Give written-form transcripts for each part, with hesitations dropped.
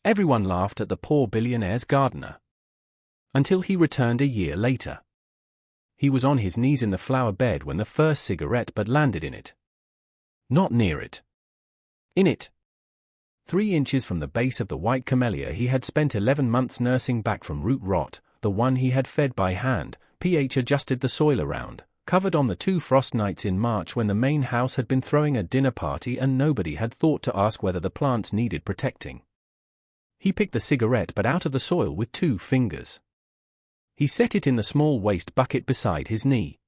Everyone laughed at the poor billionaire's gardener. Until he returned a year later. He was on his knees in the flower bed when the first cigarette butt landed in it. Not near it. In it. 3 inches from the base of the white camellia he had spent 11 months nursing back from root rot, the one he had fed by hand, pH adjusted the soil around, covered on the 2 frost nights in March when the main house had been throwing a dinner party and nobody had thought to ask whether the plants needed protecting. He picked the cigarette butt out of the soil with 2 fingers. He set it in the small waste bucket beside his knee.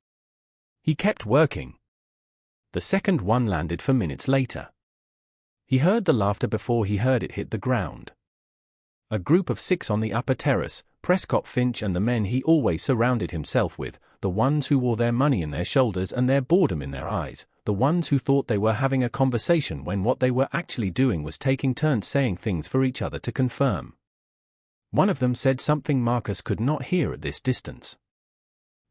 He kept working. The second one landed 4 minutes later. He heard the laughter before he heard it hit the ground. A group of 6 on the upper terrace, Prescott Finch and the men he always surrounded himself with, the ones who wore their money in their shoulders and their boredom in their eyes, the ones who thought they were having a conversation when what they were actually doing was taking turns saying things for each other to confirm. One of them said something Marcus could not hear at this distance.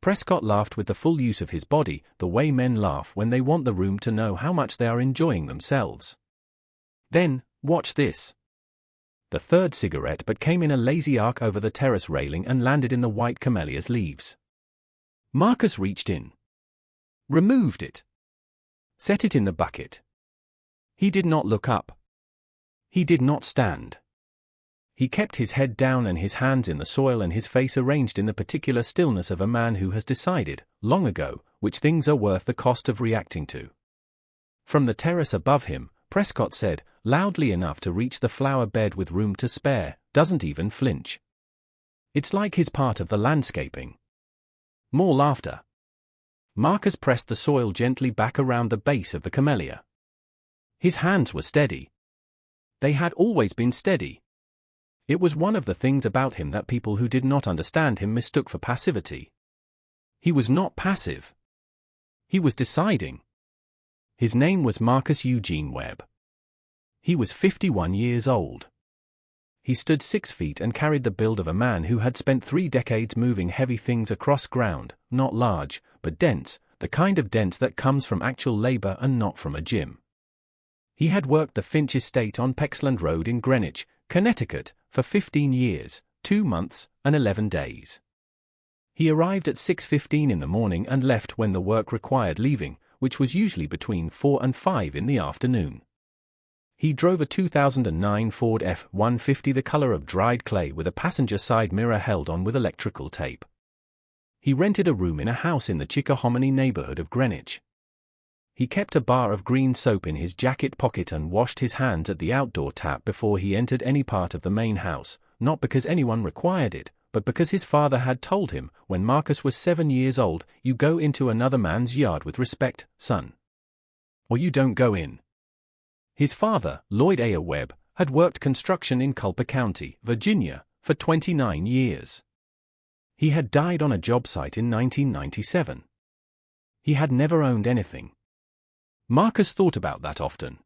Prescott laughed with the full use of his body, the way men laugh when they want the room to know how much they are enjoying themselves. Then, watch this. The third cigarette butt came in a lazy arc over the terrace railing and landed in the white camellia's leaves. Marcus reached in. Removed it. Set it in the bucket. He did not look up. He did not stand. He kept his head down and his hands in the soil and his face arranged in the particular stillness of a man who has decided, long ago, which things are worth the cost of reacting to. From the terrace above him, Prescott said, loudly enough to reach the flower bed with room to spare, doesn't even flinch. It's like he's part of the landscaping. More laughter. Marcus pressed the soil gently back around the base of the camellia. His hands were steady. They had always been steady. It was one of the things about him that people who did not understand him mistook for passivity. He was not passive. He was deciding. His name was Marcus Eugene Webb. He was 51 years old. He stood 6 feet and carried the build of a man who had spent 3 decades moving heavy things across ground, not large, but dense, the kind of dense that comes from actual labor and not from a gym. He had worked the Finch estate on Pexland Road in Greenwich, Connecticut, for 15 years, 2 months, and 11 days. He arrived at 6:15 in the morning and left when the work required leaving, which was usually between 4 and 5 in the afternoon. He drove a 2009 Ford F-150 the color of dried clay with a passenger side mirror held on with electrical tape. He rented a room in a house in the Chickahominy neighborhood of Greenwich. He kept a bar of green soap in his jacket pocket and washed his hands at the outdoor tap before he entered any part of the main house, not because anyone required it, but because his father had told him, when Marcus was 7 years old, you go into another man's yard with respect, son. Or you don't go in. His father, Lloyd A. Webb, had worked construction in Culper County, Virginia, for 29 years. He had died on a job site in 1997. He had never owned anything. Marcus thought about that often.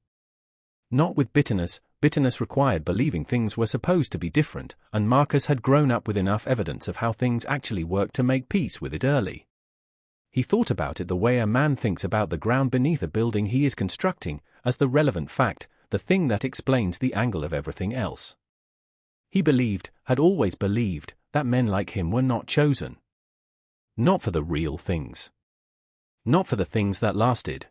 Not with bitterness. Bitterness required believing things were supposed to be different, and Marcus had grown up with enough evidence of how things actually worked to make peace with it early. He thought about it the way a man thinks about the ground beneath a building he is constructing, as the relevant fact, the thing that explains the angle of everything else. He believed, had always believed, that men like him were not chosen. Not for the real things. Not for the things that lasted.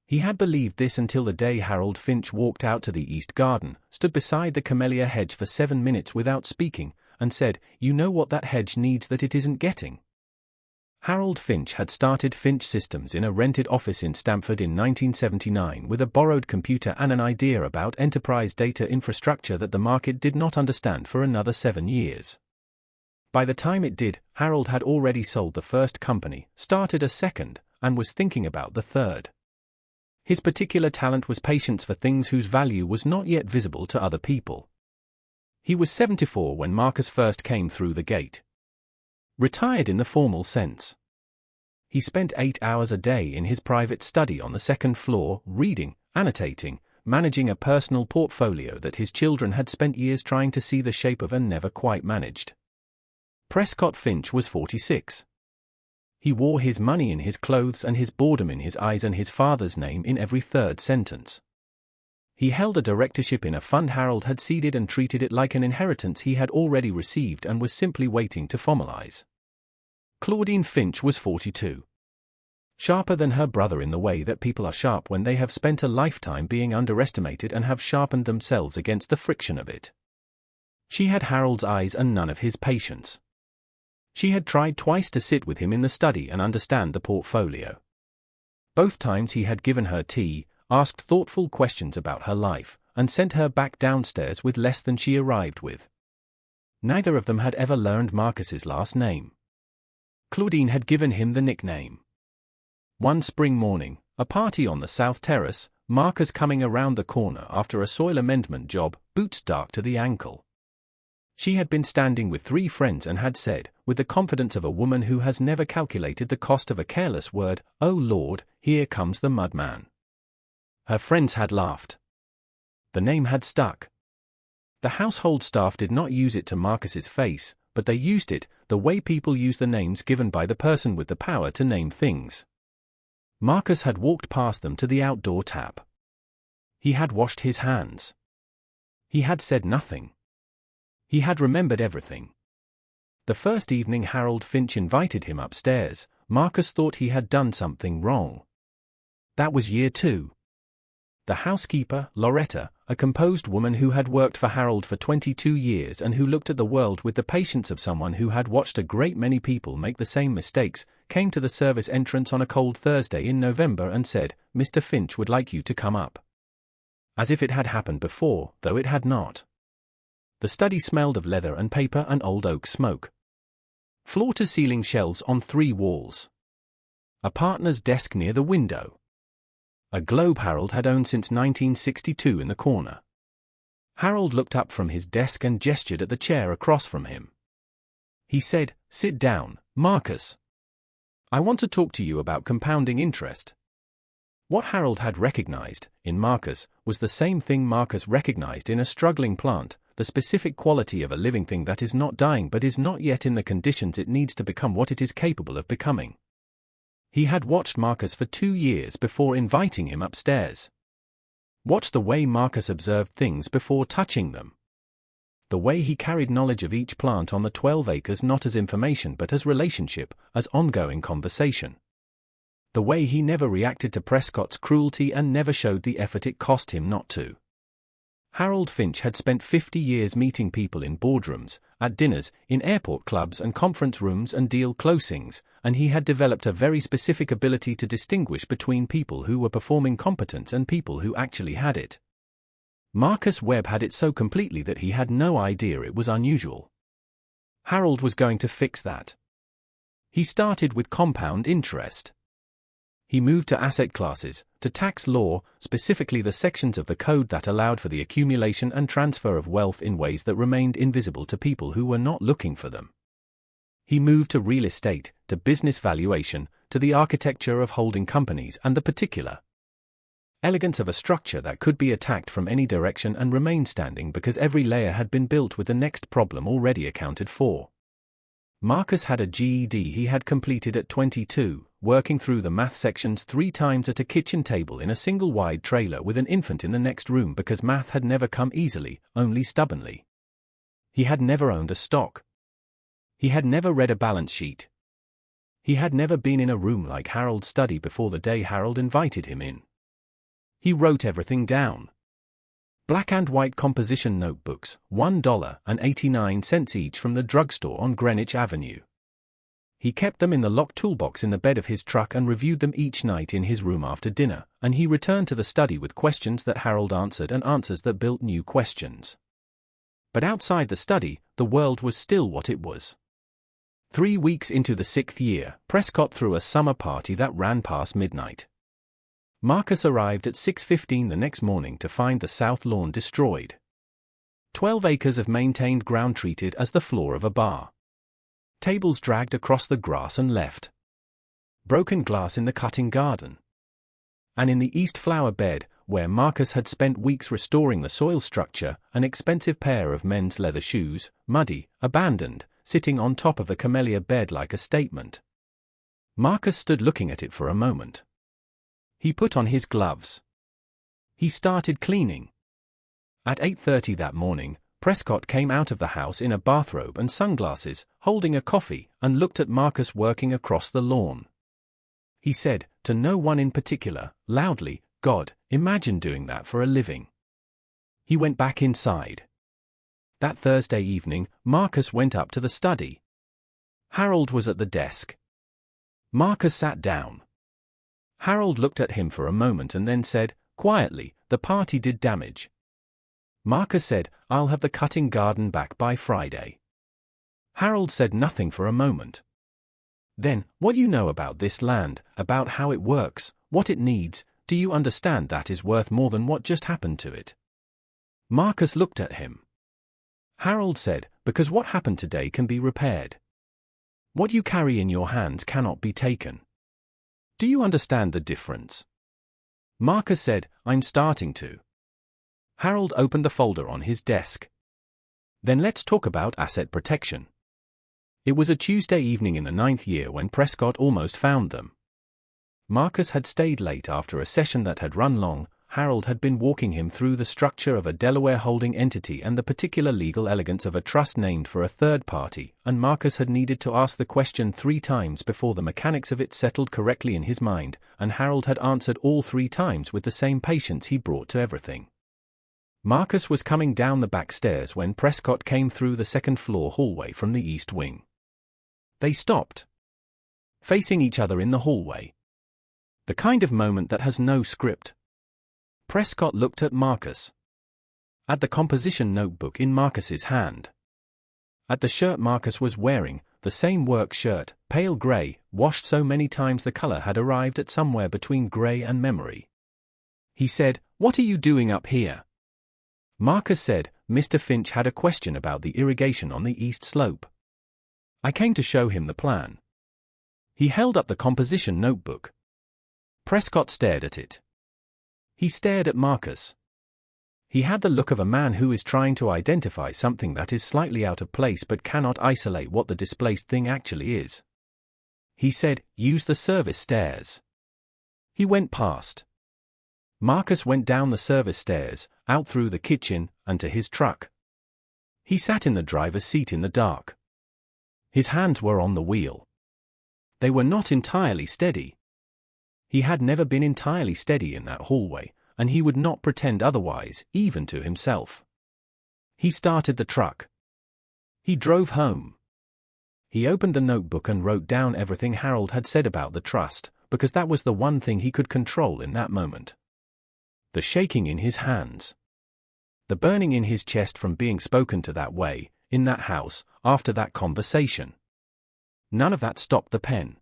He had believed this until the day Harold Finch walked out to the east garden, stood beside the camellia hedge for 7 minutes without speaking, and said, "You know what that hedge needs that it isn't getting?" Harold Finch had started Finch Systems in a rented office in Stamford in 1979 with a borrowed computer and an idea about enterprise data infrastructure that the market did not understand for another 7 years. By the time it did, Harold had already sold the first company, started a second, and was thinking about the third. His particular talent was patience for things whose value was not yet visible to other people. He was 74 when Marcus first came through the gate. Retired in the formal sense. He spent 8 hours a day in his private study on the second floor, reading, annotating, managing a personal portfolio that his children had spent years trying to see the shape of and never quite managed. Prescott Finch was 46. He wore his money in his clothes and his boredom in his eyes and his father's name in every third sentence. He held a directorship in a fund Harold had seeded and treated it like an inheritance he had already received and was simply waiting to formalize. Claudine Finch was 42. Sharper than her brother in the way that people are sharp when they have spent a lifetime being underestimated and have sharpened themselves against the friction of it. She had Harold's eyes and none of his patience. She had tried twice to sit with him in the study and understand the portfolio. Both times he had given her tea, asked thoughtful questions about her life, and sent her back downstairs with less than she arrived with. Neither of them had ever learned Marcus's last name. Claudine had given him the nickname. One spring morning, a party on the South Terrace, Marcus coming around the corner after a soil amendment job, boots dark to the ankle. She had been standing with 3 friends and had said, with the confidence of a woman who has never calculated the cost of a careless word, "Oh Lord, here comes the mudman." Her friends had laughed. The name had stuck. The household staff did not use it to Marcus's face, but they used it, the way people use the names given by the person with the power to name things. Marcus had walked past them to the outdoor tap. He had washed his hands. He had said nothing. He had remembered everything. The first evening Harold Finch invited him upstairs, Marcus thought he had done something wrong. That was year 2. The housekeeper, Loretta, a composed woman who had worked for Harold for 22 years and who looked at the world with the patience of someone who had watched a great many people make the same mistakes, came to the service entrance on a cold Thursday in November and said, "Mr. Finch would like you to come up." As if it had happened before, though it had not. The study smelled of leather and paper and old oak smoke. Floor-to-ceiling shelves on 3 walls. A partner's desk near the window. A globe Harold had owned since 1962 in the corner. Harold looked up from his desk and gestured at the chair across from him. He said, "Sit down, Marcus. I want to talk to you about compounding interest." What Harold had recognized, in Marcus, was the same thing Marcus recognized in a struggling plant, the specific quality of a living thing that is not dying but is not yet in the conditions it needs to become what it is capable of becoming. He had watched Marcus for 2 years before inviting him upstairs. Watched the way Marcus observed things before touching them. The way he carried knowledge of each plant on the 12 acres not as information but as relationship, as ongoing conversation. The way he never reacted to Prescott's cruelty and never showed the effort it cost him not to. Harold Finch had spent 50 years meeting people in boardrooms, at dinners, in airport clubs and conference rooms and deal closings, and he had developed a very specific ability to distinguish between people who were performing competence and people who actually had it. Marcus Webb had it so completely that he had no idea it was unusual. Harold was going to fix that. He started with compound interest. He moved to asset classes, to tax law, specifically the sections of the code that allowed for the accumulation and transfer of wealth in ways that remained invisible to people who were not looking for them. He moved to real estate, to business valuation, to the architecture of holding companies and the particular elegance of a structure that could be attacked from any direction and remain standing because every layer had been built with the next problem already accounted for. Marcus had a GED he had completed at 22, working through the math sections 3 times at a kitchen table in a single wide trailer with an infant in the next room because math had never come easily, only stubbornly. He had never owned a stock. He had never read a balance sheet. He had never been in a room like Harold's study before the day Harold invited him in. He wrote everything down. Black and white composition notebooks, $1.89 each from the drugstore on Greenwich Avenue. He kept them in the locked toolbox in the bed of his truck and reviewed them each night in his room after dinner, and he returned to the study with questions that Harold answered and answers that built new questions. But outside the study, the world was still what it was. 3 weeks into the 6th year, Prescott threw a summer party that ran past midnight. Marcus arrived at 6:15 the next morning to find the south lawn destroyed. 12 acres of maintained ground treated as the floor of a bar. Tables dragged across the grass and left. Broken glass in the cutting garden. And in the east flower bed, where Marcus had spent weeks restoring the soil structure, an expensive pair of men's leather shoes, muddy, abandoned, sitting on top of the camellia bed like a statement. Marcus stood looking at it for a moment. He put on his gloves. He started cleaning. At 8:30 that morning, Prescott came out of the house in a bathrobe and sunglasses, holding a coffee, and looked at Marcus working across the lawn. He said, to no one in particular, loudly, "God, imagine doing that for a living." He went back inside. That Thursday evening, Marcus went up to the study. Harold was at the desk. Marcus sat down. Harold looked at him for a moment and then said, quietly, "The party did damage." Marcus said, "I'll have the cutting garden back by Friday." Harold said nothing for a moment. Then, "What do you know about this land, about how it works, what it needs, do you understand that is worth more than what just happened to it?" Marcus looked at him. Harold said, "Because what happened today can be repaired. What you carry in your hands cannot be taken. Do you understand the difference?" Marcus said, "I'm starting to." Harold opened the folder on his desk. "Then let's talk about asset protection." It was a Tuesday evening in the 9th year when Prescott almost found them. Marcus had stayed late after a session that had run long. Harold had been walking him through the structure of a Delaware holding entity and the particular legal elegance of a trust named for a third party, and Marcus had needed to ask the question 3 times before the mechanics of it settled correctly in his mind, and Harold had answered all 3 times with the same patience he brought to everything. Marcus was coming down the back stairs when Prescott came through the second-floor hallway from the east wing. They stopped, facing each other in the hallway. The kind of moment that has no script. Prescott looked at Marcus. At the composition notebook in Marcus's hand. At the shirt Marcus was wearing, the same work shirt, pale grey, washed so many times the color had arrived at somewhere between grey and memory. He said, "What are you doing up here?" Marcus said, "Mr. Finch had a question about the irrigation on the east slope. I came to show him the plan." He held up the composition notebook. Prescott stared at it. He stared at Marcus. He had the look of a man who is trying to identify something that is slightly out of place but cannot isolate what the displaced thing actually is. He said, "Use the service stairs." He went past. Marcus went down the service stairs, out through the kitchen, and to his truck. He sat in the driver's seat in the dark. His hands were on the wheel. They were not entirely steady. He had never been entirely steady in that hallway, and he would not pretend otherwise, even to himself. He started the truck. He drove home. He opened the notebook and wrote down everything Harold had said about the trust, because that was the one thing he could control in that moment. The shaking in his hands. The burning in his chest from being spoken to that way, in that house, after that conversation. None of that stopped the pen.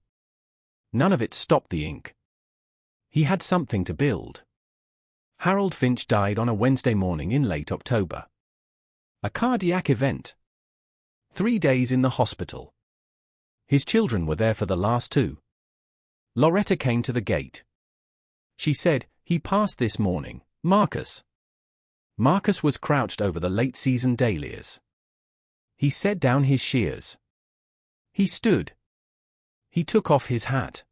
None of it stopped the ink. He had something to build. Harold Finch died on a Wednesday morning in late October. A cardiac event. 3 days in the hospital. His children were there for the last 2. Loretta came to the gate. She said, "He passed this morning, Marcus." Marcus was crouched over the late-season dahlias. He set down his shears. He stood. He took off his hat.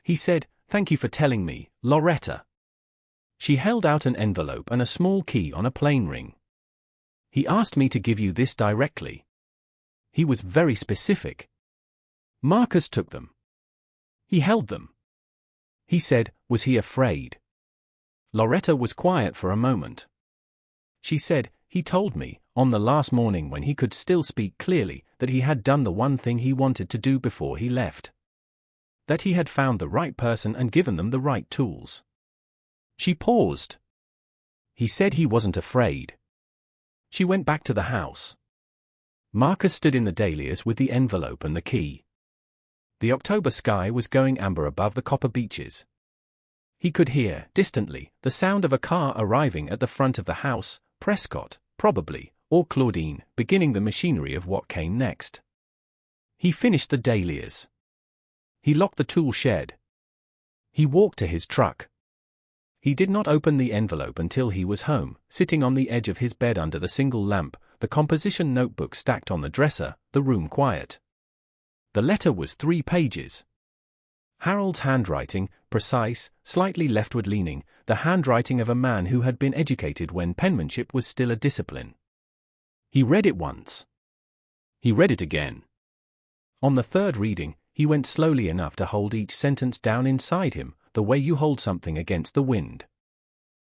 He said, "Thank you for telling me, Loretta." She held out an envelope and a small key on a plain ring. "He asked me to give you this directly. He was very specific." Marcus took them. He held them. He said, "Was he afraid?" Loretta was quiet for a moment. She said, "He told me, on the last morning when he could still speak clearly, that he had done the one thing he wanted to do before he left. That he had found the right person and given them the right tools." She paused. "He said he wasn't afraid." She went back to the house. Marcus stood in the dahlias with the envelope and the key. The October sky was going amber above the copper beeches. He could hear, distantly, the sound of a car arriving at the front of the house, Prescott, probably, or Claudine, beginning the machinery of what came next. He finished the dahlias. He locked the tool shed. He walked to his truck. He did not open the envelope until he was home, sitting on the edge of his bed under the single lamp, the composition notebook stacked on the dresser, the room quiet. The letter was 3 pages. Harold's handwriting, precise, slightly leftward-leaning, the handwriting of a man who had been educated when penmanship was still a discipline. He read it once. He read it again. On the third reading, he went slowly enough to hold each sentence down inside him, the way you hold something against the wind.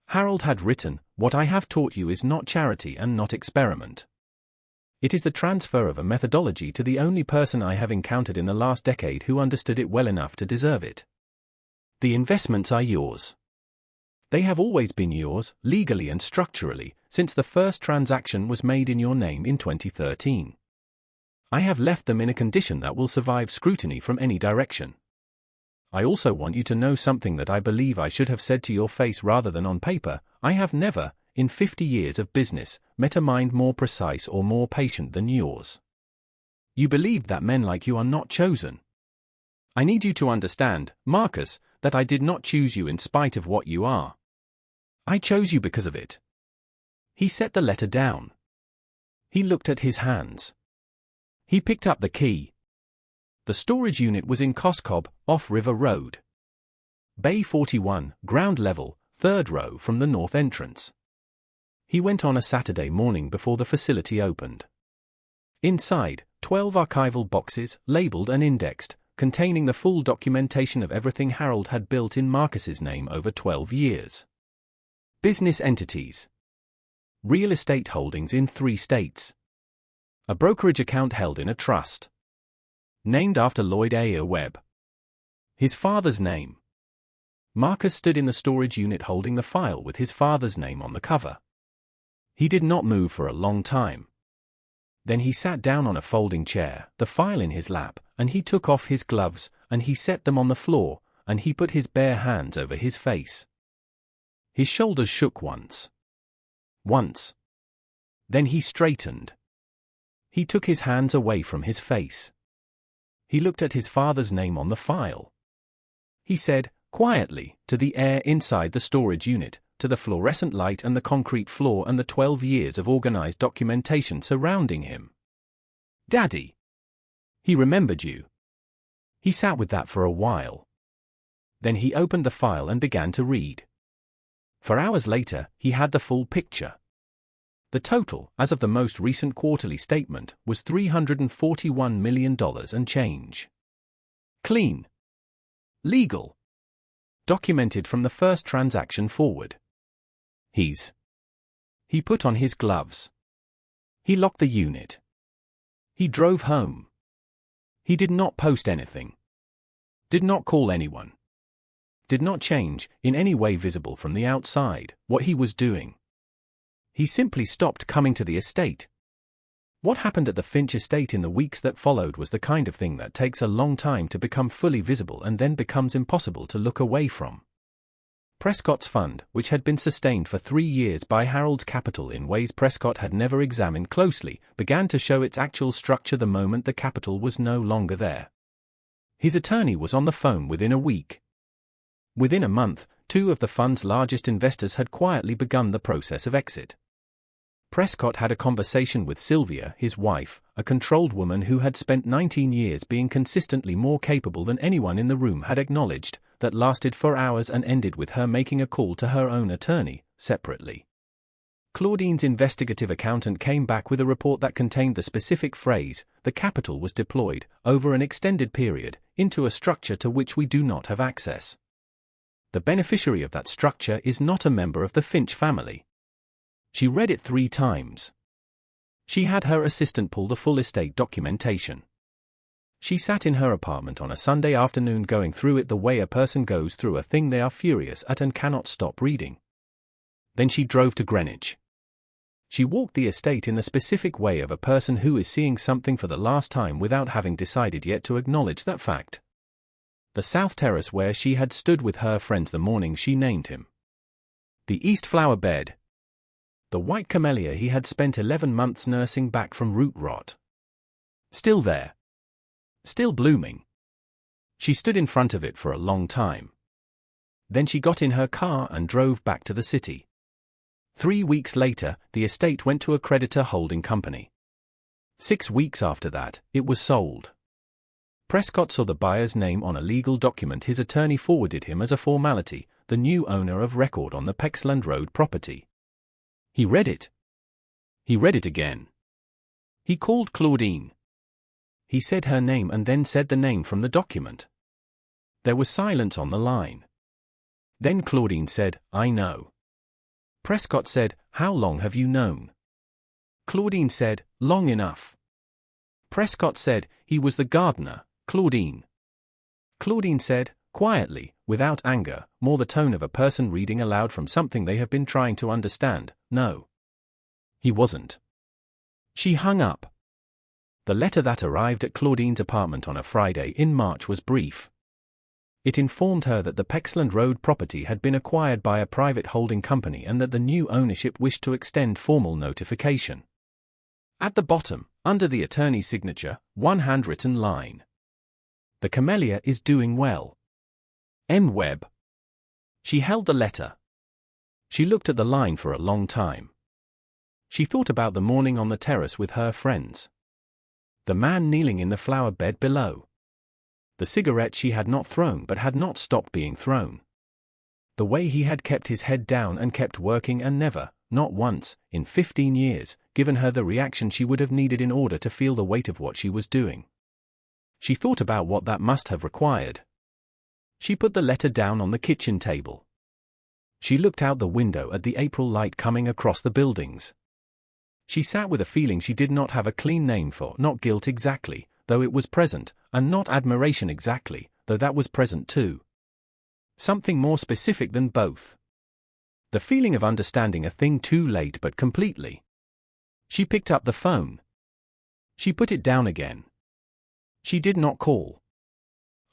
Harold had written, "What I have taught you is not charity and not experiment. It is the transfer of a methodology to the only person I have encountered in the last decade who understood it well enough to deserve it. The investments are yours. They have always been yours, legally and structurally, since the first transaction was made in your name in 2013. I have left them in a condition that will survive scrutiny from any direction. I also want you to know something that I believe I should have said to your face rather than on paper. I have never, in 50 years of business, met a mind more precise or more patient than yours. You believed that men like you are not chosen. I need you to understand, Marcus, that I did not choose you in spite of what you are. I chose you because of it." He set the letter down. He looked at his hands. He picked up the key. The storage unit was in Coscob, off River Road. Bay 41, ground level, third row from the north entrance. He went on a Saturday morning before the facility opened. Inside, 12 archival boxes, labeled and indexed, containing the full documentation of everything Harold had built in Marcus's name over 12 years. Business entities. Real estate holdings in 3 states. A brokerage account held in a trust. Named after Lloyd A. Webb. His father's name. Marcus stood in the storage unit holding the file with his father's name on the cover. He did not move for a long time. Then he sat down on a folding chair, the file in his lap, and he took off his gloves, and he set them on the floor, and he put his bare hands over his face. His shoulders shook once. Then he straightened. He took his hands away from his face. He looked at his father's name on the file. He said, quietly, to the air inside the storage unit, to the fluorescent light and the concrete floor and the 12 years of organized documentation surrounding him. "Daddy. He remembered you." He sat with that for a while. Then he opened the file and began to read. For hours later, he had the full picture. The total, as of the most recent quarterly statement, was $341 million and change. Clean. Legal. Documented from the first transaction forward. He put on his gloves. He locked the unit. He drove home. He did not post anything. Did not call anyone. Did not change, in any way visible from the outside, what he was doing. He simply stopped coming to the estate. What happened at the Finch estate in the weeks that followed was the kind of thing that takes a long time to become fully visible and then becomes impossible to look away from. Prescott's fund, which had been sustained for 3 years by Harold's capital in ways Prescott had never examined closely, began to show its actual structure the moment the capital was no longer there. His attorney was on the phone within a week. Within a month, 2 of the fund's largest investors had quietly begun the process of exit. Prescott had a conversation with Sylvia, his wife, a controlled woman who had spent 19 years being consistently more capable than anyone in the room had acknowledged, that lasted for hours and ended with her making a call to her own attorney, separately. Claudine's investigative accountant came back with a report that contained the specific phrase, "The capital was deployed, over an extended period, into a structure to which we do not have access. The beneficiary of that structure is not a member of the Finch family." She read it 3 times. She had her assistant pull the full estate documentation. She sat in her apartment on a Sunday afternoon going through it the way a person goes through a thing they are furious at and cannot stop reading. Then she drove to Greenwich. She walked the estate in the specific way of a person who is seeing something for the last time without having decided yet to acknowledge that fact. The South Terrace where she had stood with her friends the morning she named him. The East Flower Bed. The white camellia he had spent 11 months nursing back from root rot. Still there. Still blooming. She stood in front of it for a long time. Then she got in her car and drove back to the city. 3 weeks later, the estate went to a creditor holding company. 6 weeks after that, it was sold. Prescott saw the buyer's name on a legal document his attorney forwarded him as a formality, the new owner of record on the Pexland Road property. He read it. He read it again. He called Claudine. He said her name and then said the name from the document. There was silence on the line. Then Claudine said, "I know." Prescott said, "How long have you known?" Claudine said, "Long enough." Prescott said, "He was the gardener, Claudine." Claudine said, quietly, without anger, more the tone of a person reading aloud from something they have been trying to understand, "No. He wasn't." She hung up. The letter that arrived at Claudine's apartment on a Friday in March was brief. It informed her that the Pexland Road property had been acquired by a private holding company and that the new ownership wished to extend formal notification. At the bottom, under the attorney's signature, one handwritten line. "The camellia is doing well. M. Webb." She held the letter. She looked at the line for a long time. She thought about the morning on the terrace with her friends. The man kneeling in the flower bed below. The cigarette she had not thrown but had not stopped being thrown. The way he had kept his head down and kept working and never, not once, in 15 years, given her the reaction she would have needed in order to feel the weight of what she was doing. She thought about what that must have required. She put the letter down on the kitchen table. She looked out the window at the April light coming across the buildings. She sat with a feeling she did not have a clean name for, not guilt exactly, though it was present, and not admiration exactly, though that was present too. Something more specific than both. The feeling of understanding a thing too late but completely. She picked up the phone. She put it down again. She did not call.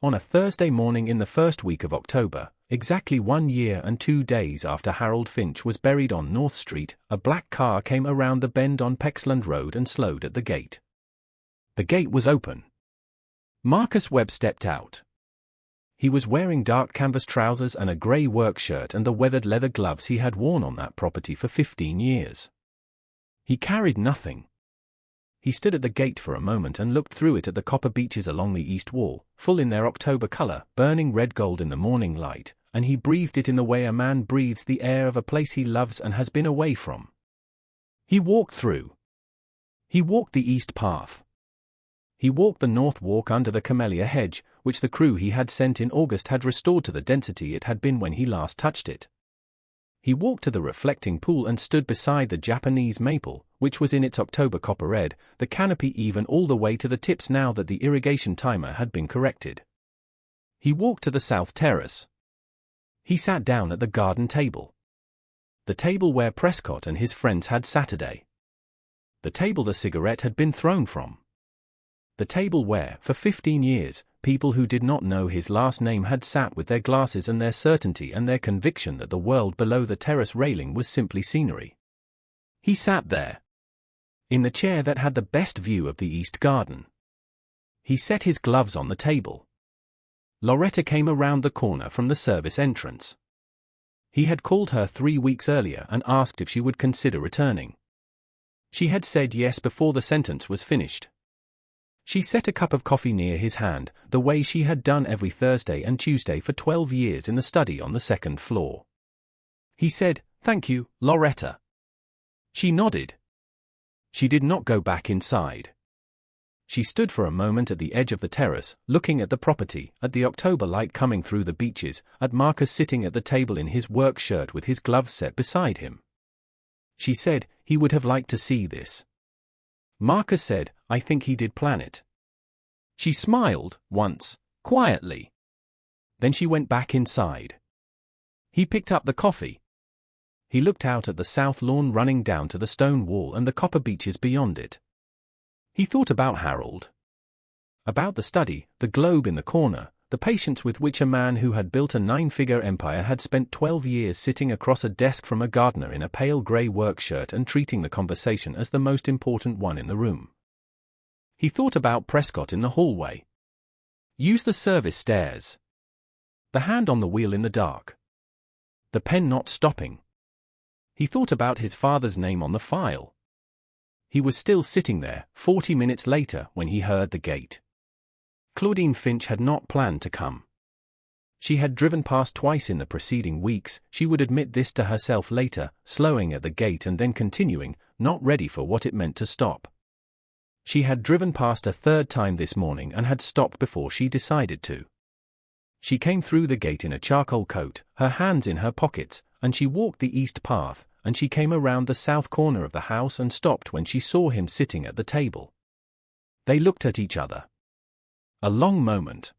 On a Thursday morning in the first week of October, exactly 1 year and 2 days after Harold Finch was buried on North Street, a black car came around the bend on Pexland Road and slowed at the gate. The gate was open. Marcus Webb stepped out. He was wearing dark canvas trousers and a grey work shirt and the weathered leather gloves he had worn on that property for 15 years. He carried nothing. He stood at the gate for a moment and looked through it at the copper beeches along the east wall, full in their October color, burning red gold in the morning light, and he breathed it in the way a man breathes the air of a place he loves and has been away from. He walked through. He walked the east path. He walked the north walk under the camellia hedge, which the crew he had sent in August had restored to the density it had been when he last touched it. He walked to the reflecting pool and stood beside the Japanese maple, which was in its October copper red, the canopy even all the way to the tips now that the irrigation timer had been corrected. He walked to the south terrace. He sat down at the garden table. The table where Prescott and his friends had Saturday. The table the cigarette had been thrown from. The table where, for 15 years, people who did not know his last name had sat with their glasses and their certainty and their conviction that the world below the terrace railing was simply scenery. He sat there. In the chair that had the best view of the east garden. He set his gloves on the table. Loretta came around the corner from the service entrance. He had called her 3 weeks earlier and asked if she would consider returning. She had said yes before the sentence was finished. She set a cup of coffee near his hand, the way she had done every Thursday and Tuesday for 12 years in the study on the second floor. He said, "Thank you, Loretta." She nodded. She did not go back inside. She stood for a moment at the edge of the terrace, looking at the property, at the October light coming through the beeches, at Marcus sitting at the table in his work shirt with his gloves set beside him. She said, he would have liked to see this. Marcus said, I think he did plan it. She smiled, once, quietly. Then she went back inside. He picked up the coffee. He looked out at the south lawn running down to the stone wall and the copper beeches beyond it. He thought about Harold. About the study, the globe in the corner, the patience with which a man who had built a 9-figure empire had spent 12 years sitting across a desk from a gardener in a pale grey work shirt and treating the conversation as the most important one in the room. He thought about Prescott in the hallway. Use the service stairs. The hand on the wheel in the dark. The pen not stopping. He thought about his father's name on the file. He was still sitting there, 40 minutes later, when he heard the gate. Claudine Finch had not planned to come. She had driven past twice in the preceding weeks. She would admit this to herself later, slowing at the gate and then continuing, not ready for what it meant to stop. She had driven past a third time this morning and had stopped before she decided to. She came through the gate in a charcoal coat, her hands in her pockets, and she walked the east path, and she came around the south corner of the house and stopped when she saw him sitting at the table. They looked at each other. A long moment.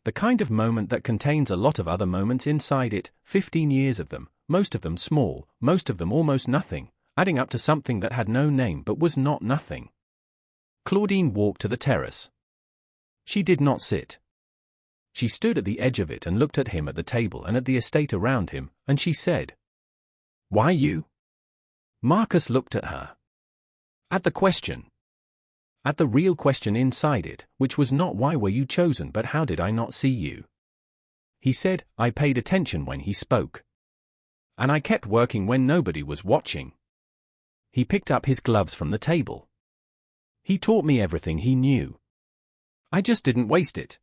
The kind of moment that contains a lot of other moments inside it, 15 years of them, most of them small, most of them almost nothing, adding up to something that had no name but was not nothing. Claudine walked to the terrace. She did not sit. She stood at the edge of it and looked at him at the table and at the estate around him, and she said, "Why you?" Marcus looked at her. At the question. At the real question inside it, which was not why were you chosen but how did I not see you? He said, I paid attention when he spoke. And I kept working when nobody was watching. He picked up his gloves from the table. He taught me everything he knew. I just didn't waste it.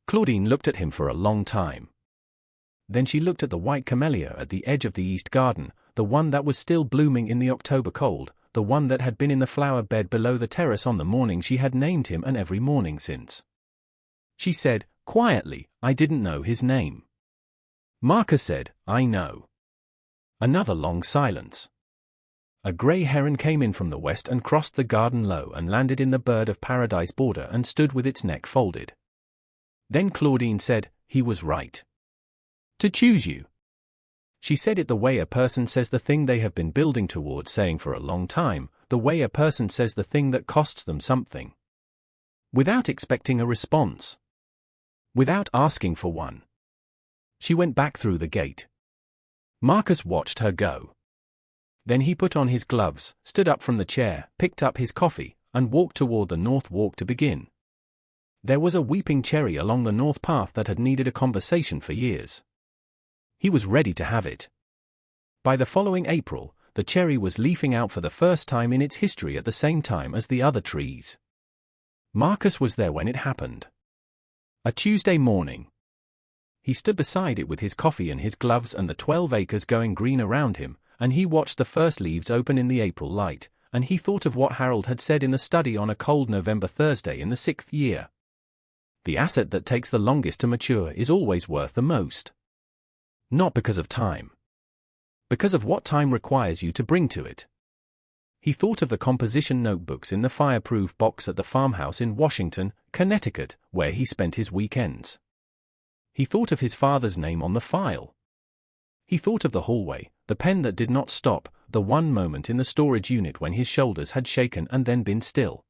Claudine looked at him for a long time. Then she looked at the white camellia at the edge of the east garden, the one that was still blooming in the October cold, the one that had been in the flower bed below the terrace on the morning she had named him and every morning since. She said, quietly, I didn't know his name. Marcus said, I know. Another long silence. A grey heron came in from the west and crossed the garden low and landed in the bird of paradise border and stood with its neck folded. Then Claudine said, he was right. To choose you. She said it the way a person says the thing they have been building towards saying for a long time, the way a person says the thing that costs them something. Without expecting a response. Without asking for one. She went back through the gate. Marcus watched her go. Then he put on his gloves, stood up from the chair, picked up his coffee, and walked toward the north walk to begin. There was a weeping cherry along the north path that had needed a conversation for years. He was ready to have it. By the following April, the cherry was leafing out for the first time in its history at the same time as the other trees. Marcus was there when it happened. A Tuesday morning. He stood beside it with his coffee and his gloves and the 12 acres going green around him, and he watched the first leaves open in the April light, and he thought of what Harold had said in the study on a cold November Thursday in the 6th year. The asset that takes the longest to mature is always worth the most. Not because of time. Because of what time requires you to bring to it. He thought of the composition notebooks in the fireproof box at the farmhouse in Washington, Connecticut, where he spent his weekends. He thought of his father's name on the file. He thought of the hallway, the pen that did not stop, the one moment in the storage unit when his shoulders had shaken and then been still.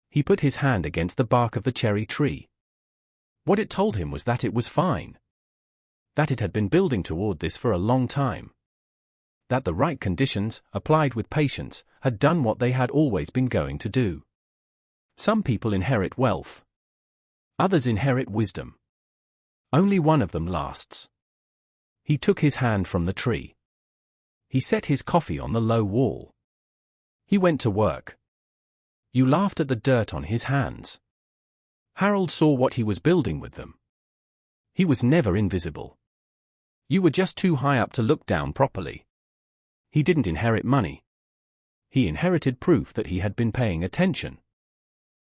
He put his hand against the bark of the cherry tree. What it told him was that it was fine. That it had been building toward this for a long time. That the right conditions, applied with patience, had done what they had always been going to do. Some people inherit wealth. Others inherit wisdom. Only one of them lasts. He took his hand from the tree. He set his coffee on the low wall. He went to work. You laughed at the dirt on his hands. Harold saw what he was building with them. He was never invisible. You were just too high up to look down properly. He didn't inherit money. He inherited proof that he had been paying attention.